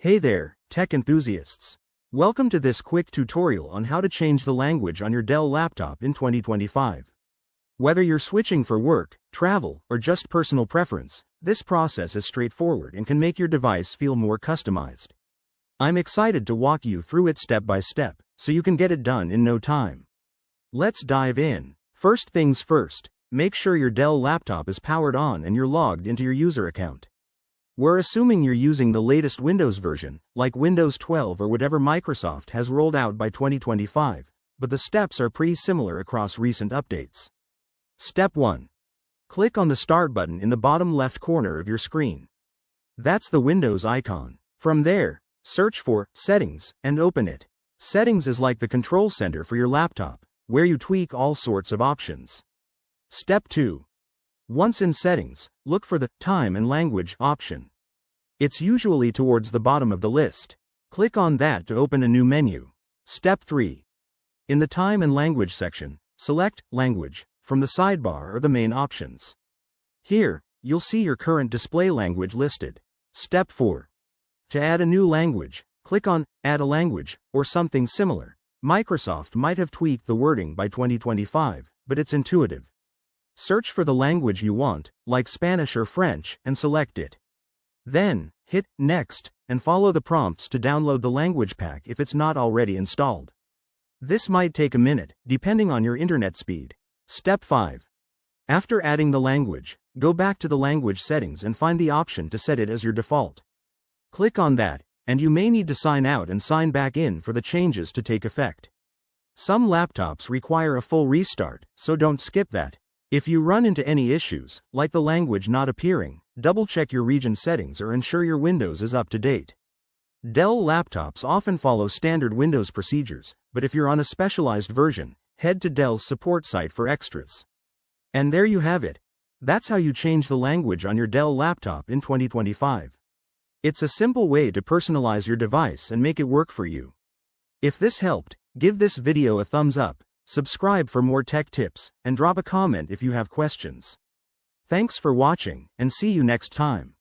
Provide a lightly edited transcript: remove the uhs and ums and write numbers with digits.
Hey there, tech enthusiasts. Welcome to this quick tutorial on how to change the language on your Dell laptop in 2025. Whether you're switching for work, travel, or just personal preference, this process is straightforward and can make your device feel more customized. I'm excited to walk you through it step by step, so you can get it done in no time. Let's dive in. First things first, make sure your Dell laptop is powered on and you're logged into your user account. We're assuming you're using the latest Windows version, like Windows 12 or whatever Microsoft has rolled out by 2025, but the steps are pretty similar across recent updates. Step 1. Click on the Start button in the bottom left corner of your screen. That's the Windows icon. From there, search for Settings and open it. Settings is like the control center for your laptop, where you tweak all sorts of options. Step 2. Once in Settings, look for the Time and Language option. It's usually towards the bottom of the list. Click on that to open a new menu. Step 3. In the Time and Language section, select Language from the sidebar or the main options. Here, you'll see your current display language listed. Step 4. To add a new language, click on Add a Language or something similar. Microsoft might have tweaked the wording by 2025, but it's intuitive. Search for the language you want, like Spanish or French, and select it. Then, hit Next, and follow the prompts to download the language pack if it's not already installed. This might take a minute, depending on your internet speed. Step 5. After adding the language, go back to the language settings and find the option to set it as your default. Click on that, and you may need to sign out and sign back in for the changes to take effect. Some laptops require a full restart, so don't skip that. If you run into any issues, like the language not appearing, double-check your region settings or ensure your Windows is up to date. Dell laptops often follow standard Windows procedures, but if you're on a specialized version, head to Dell's support site for extras. And there you have it. That's how you change the language on your Dell laptop in 2025. It's a simple way to personalize your device and make it work for you. If this helped, give this video a thumbs up. Subscribe for more tech tips, and drop a comment if you have questions. Thanks for watching, and see you next time.